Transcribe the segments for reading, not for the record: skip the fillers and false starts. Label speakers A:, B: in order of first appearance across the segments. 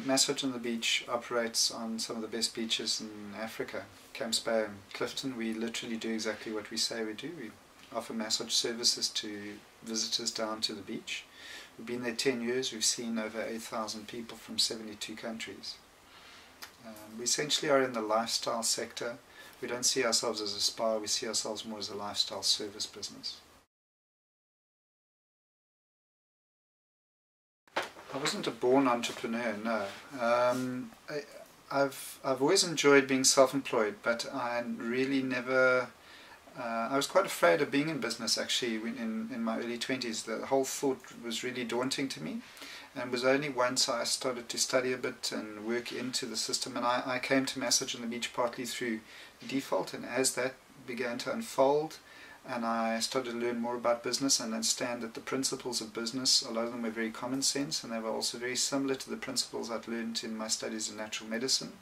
A: Massage on the Beach operates on some of the best beaches in Africa. Camps Bay and Clifton, we literally do exactly what we say we do. We offer massage services to visitors down to the beach. We've been there 10 years, we've seen over 8,000 people from 72 countries. We essentially are in the lifestyle sector. We don't see ourselves as a spa, we see ourselves more as a lifestyle service business. I wasn't a born entrepreneur, no. I've always enjoyed being self-employed, but I really never... I was quite afraid of being in business actually in my early 20s. The whole thought was really daunting to me, and it was only once I started to study a bit and work into the system, and I came to Massage on the Beach partly through default, and as that began to unfold and I started to learn more about business and understand that the principles of business, a lot of them were very common sense, and they were also very similar to the principles I'd learned in my studies in natural medicine.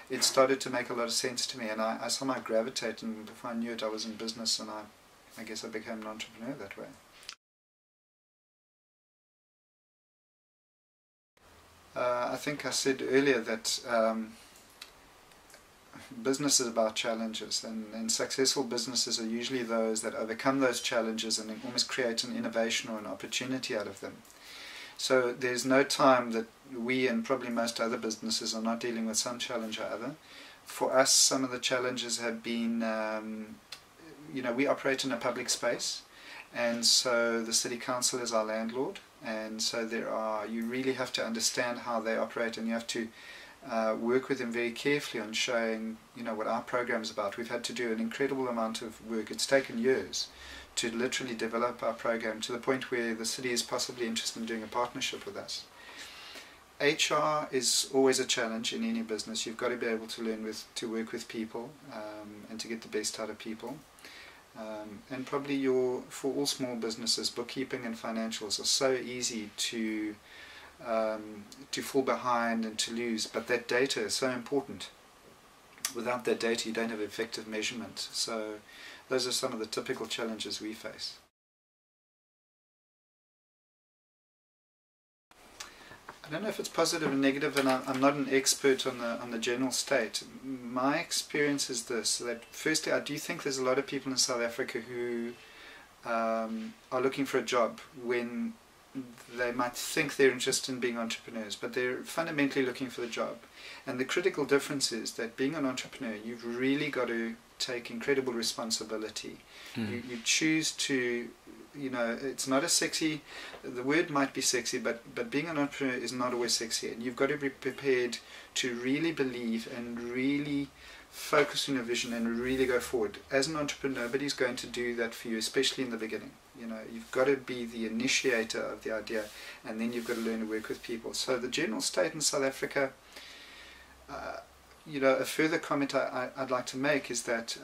A: It started to make a lot of sense to me, and I somehow gravitated, and before I knew it I was in business, and I guess I became an entrepreneur that way. I think I said earlier that business is about challenges, and successful businesses are usually those that overcome those challenges and almost create an innovation or an opportunity out of them. So there's no time that we and probably most other businesses are not dealing with some challenge or other. For us, some of the challenges have been, we operate in a public space, and so the city council is our landlord, and so you really have to understand how they operate, and you have to work with them very carefully on showing what our program is about. We've had to do an incredible amount of work. It's taken years to literally develop our program to the point where the city is possibly interested in doing a partnership with us. HR is always a challenge in any business. You've got to be able to learn to work with people and to get the best out of people. And probably for all small businesses, bookkeeping and financials are so easy to fall behind and to lose, but that data is so important. Without that data you don't have effective measurement. So those are some of the typical challenges we face. I don't know if it's positive or negative, and I'm not an expert on the general state. My experience is this, that firstly I do think there's a lot of people in South Africa who are looking for a job when they might think they're interested in being entrepreneurs, but they're fundamentally looking for the job. And the critical difference is that being an entrepreneur, you've really got to take incredible responsibility. You choose to, it's not a sexy, the word might be sexy, but being an entrepreneur is not always sexy, and you've got to be prepared to really believe and really focus on your vision and really go forward. As an entrepreneur, nobody's going to do that for you, especially in the beginning. You've got to be the initiator of the idea, and then you've got to learn to work with people. So the general state in South Africa, a further comment I'd like to make is that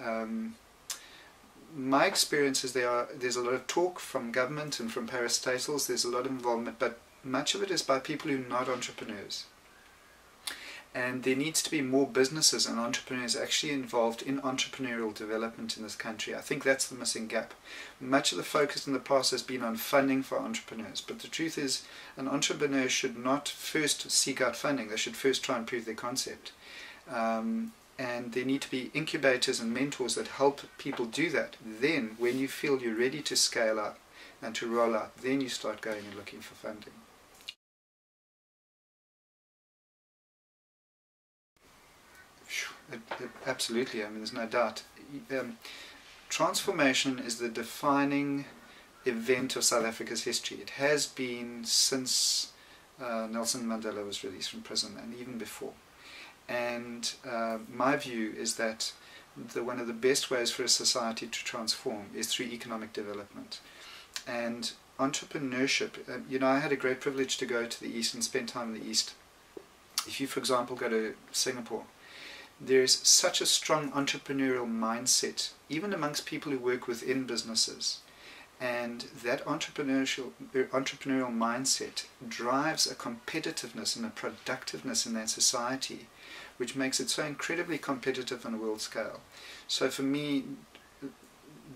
A: my experience is there's a lot of talk from government and from parastatals, there's a lot of involvement, but much of it is by people who are not entrepreneurs. And there needs to be more businesses and entrepreneurs actually involved in entrepreneurial development in this country. I think that's the missing gap. Much of the focus in the past has been on funding for entrepreneurs, but the truth is an entrepreneur should not first seek out funding, they should first try and prove their concept. And there need to be incubators and mentors that help people do that. Then when you feel you're ready to scale up and to roll out, then you start going and looking for funding. Absolutely, there's no doubt. Transformation is the defining event of South Africa's history. It has been since Nelson Mandela was released from prison, and even before. And my view is that one of the best ways for a society to transform is through economic development. And entrepreneurship, I had a great privilege to go to the East and spend time in the East. If you, for example, go to Singapore, there's such a strong entrepreneurial mindset, even amongst people who work within businesses. And that entrepreneurial mindset drives a competitiveness and a productiveness in that society, which makes it so incredibly competitive on a world scale. So for me,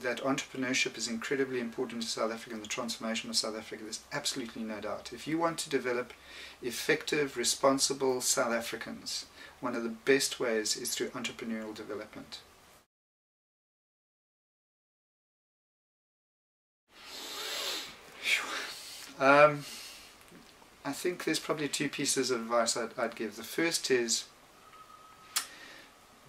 A: that entrepreneurship is incredibly important to South Africa and the transformation of South Africa, there's absolutely no doubt. If you want to develop effective, responsible South Africans, one of the best ways is through entrepreneurial development. I think there's probably two pieces of advice I'd give. The first is,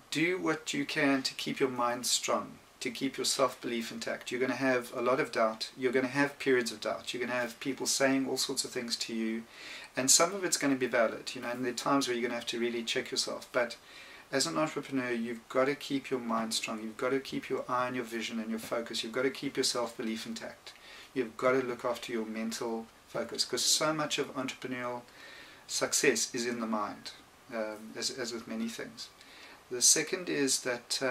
A: do what you can to keep your mind strong, to keep your self-belief intact. You're going to have a lot of doubt. You're going to have periods of doubt. You're going to have people saying all sorts of things to you, and some of it's going to be valid, and there are times where you're going to have to really check yourself. But as an entrepreneur, you've got to keep your mind strong. You've got to keep your eye on your vision and your focus. You've got to keep your self-belief intact. You've got to look after your mental focus, because so much of entrepreneurial success is in the mind, as with many things. The second is that,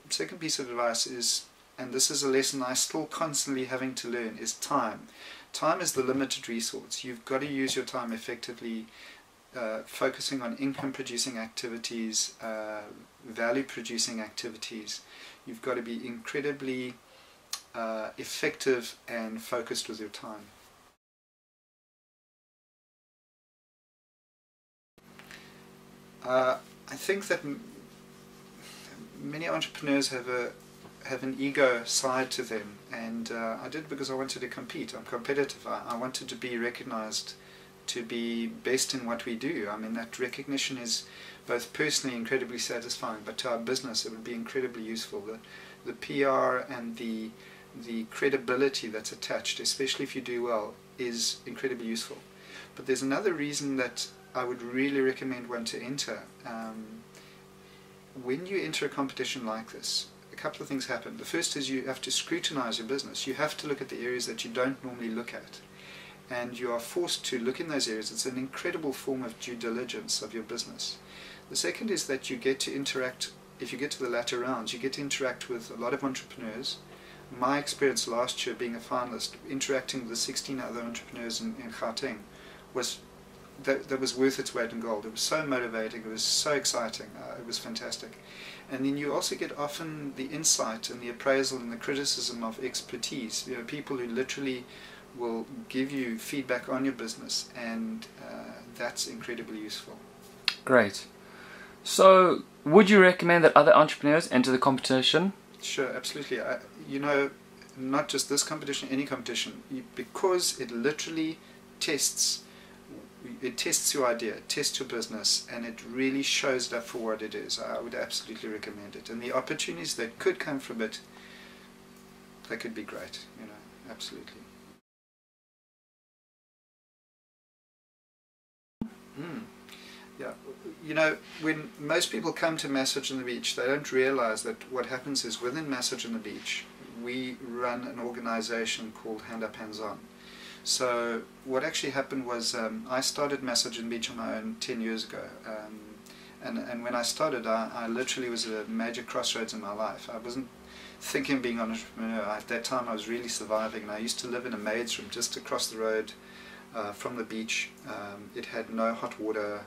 A: second piece of advice is, and this is a lesson I still constantly having to learn, is time. Time is the limited resource. You've got to use your time effectively, focusing on income-producing activities, value-producing activities. You've got to be incredibly effective and focused with your time. I think that many entrepreneurs have an ego side to them, and I did because I wanted to compete. I'm competitive. I wanted to be recognized, to be best in what we do. I mean, that recognition is both personally incredibly satisfying, but to our business it would be incredibly useful. The PR and the credibility that's attached, especially if you do well, is incredibly useful. But there's another reason that I would really recommend one to enter. When you enter a competition like this, a couple of things happen. The first is you have to scrutinize your business. You have to look at the areas that you don't normally look at, and you are forced to look in those areas. It's an incredible form of due diligence of your business. The second is that you get to interact, if you get to the latter rounds, you get to interact with a lot of entrepreneurs. My experience last year being a finalist, interacting with the 16 other entrepreneurs in Gauteng, was that was worth its weight in gold. It was so motivating, it was so exciting, it was fantastic. And then you also get often the insight and the appraisal and the criticism of expertise, people who literally will give you feedback on your business, and that's incredibly useful.
B: Great. So would you recommend that other entrepreneurs enter the competition?
A: Sure, absolutely. Not just this competition, any competition, because it literally tests your idea, it tests your business, and it really shows it up for what it is. I would absolutely recommend it. And the opportunities that could come from it, they could be great, absolutely. Yeah, when most people come to Massage on the Beach, they don't realize that what happens is within Massage on the Beach, we run an organization called Hand Up, Hands On. So what actually happened was I started Massage on the Beach on my own 10 years ago, and when I started, I literally was at a major crossroads in my life. I wasn't thinking of being an entrepreneur. At that time I was really surviving, and I used to live in a maid's room just across the road from the beach. It had no hot water.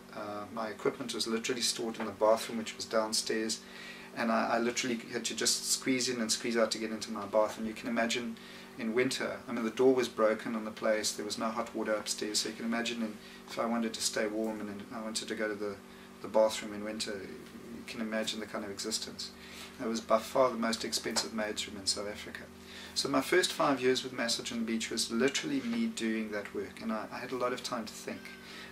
A: My equipment was literally stored in the bathroom, which was downstairs, and I literally had to just squeeze in and squeeze out to get into my bath. And you can imagine in winter, the door was broken on the place, there was no hot water upstairs, so you can imagine if I wanted to stay warm and I wanted to go to the bathroom in winter, you can imagine the kind of existence. It was by far the most expensive maid's room in South Africa. So my first 5 years with Massage on the Beach was literally me doing that work, and I had a lot of time to think.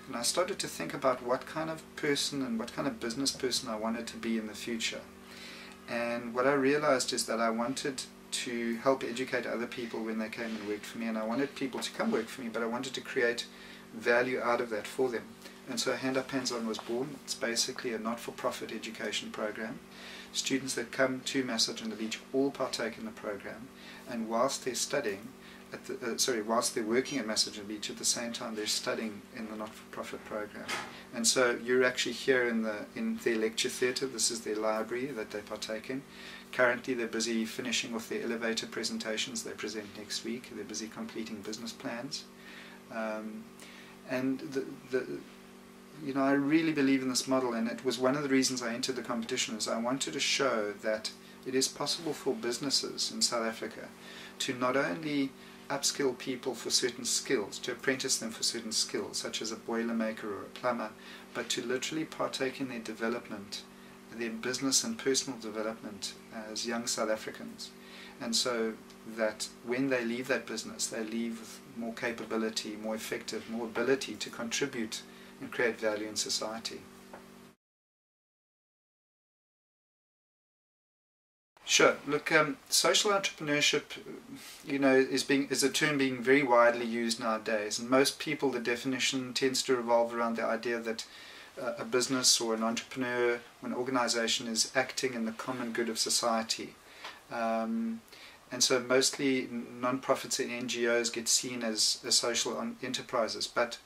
A: And I started to think about what kind of person and what kind of business person I wanted to be in the future. And what I realized is that I wanted to help educate other people when they came and worked for me, and I wanted people to come work for me, but I wanted to create value out of that for them. And so Hand Up, Hands On was born. It's basically a not-for-profit education program. Students that come to Massage on the Beach all partake in the program, and whilst they're studying, whilst they're working at Massage on the Beach, at the same time they're studying in the not-for-profit program. And so you're actually here in their lecture theatre. This is their library that they partake in. Currently they're busy finishing off their elevator presentations. They present next week. They're busy completing business plans. And I really believe in this model, and it was one of the reasons I entered the competition, is I wanted to show that it is possible for businesses in South Africa to not only upskill people for certain skills, to apprentice them for certain skills, such as a boilermaker or a plumber, but to literally partake in their development, their business and personal development as young South Africans. And so that when they leave that business, they leave with more capability, more effective, more ability to contribute and create value in society. Sure. Look, social entrepreneurship, is a term being very widely used nowadays, and most people, the definition tends to revolve around the idea that a business or an entrepreneur or an organization is acting in the common good of society. And so mostly non-profits and NGOs get seen as social enterprises. But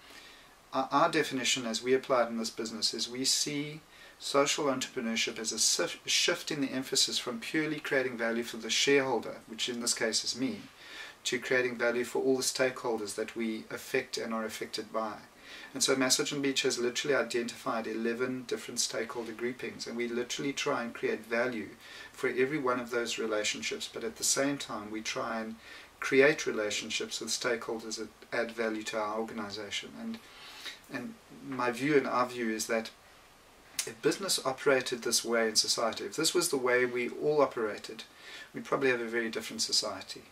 A: our definition, as we apply it in this business, is we see social entrepreneurship as a shift in the emphasis from purely creating value for the shareholder, which in this case is me, to creating value for all the stakeholders that we affect and are affected by. And so Massage and Beach has literally identified 11 different stakeholder groupings, and we literally try and create value for every one of those relationships, but at the same time we try and create relationships with stakeholders that add value to our organization. And my view and our view is that if business operated this way in society, if this was the way we all operated, we'd probably have a very different society.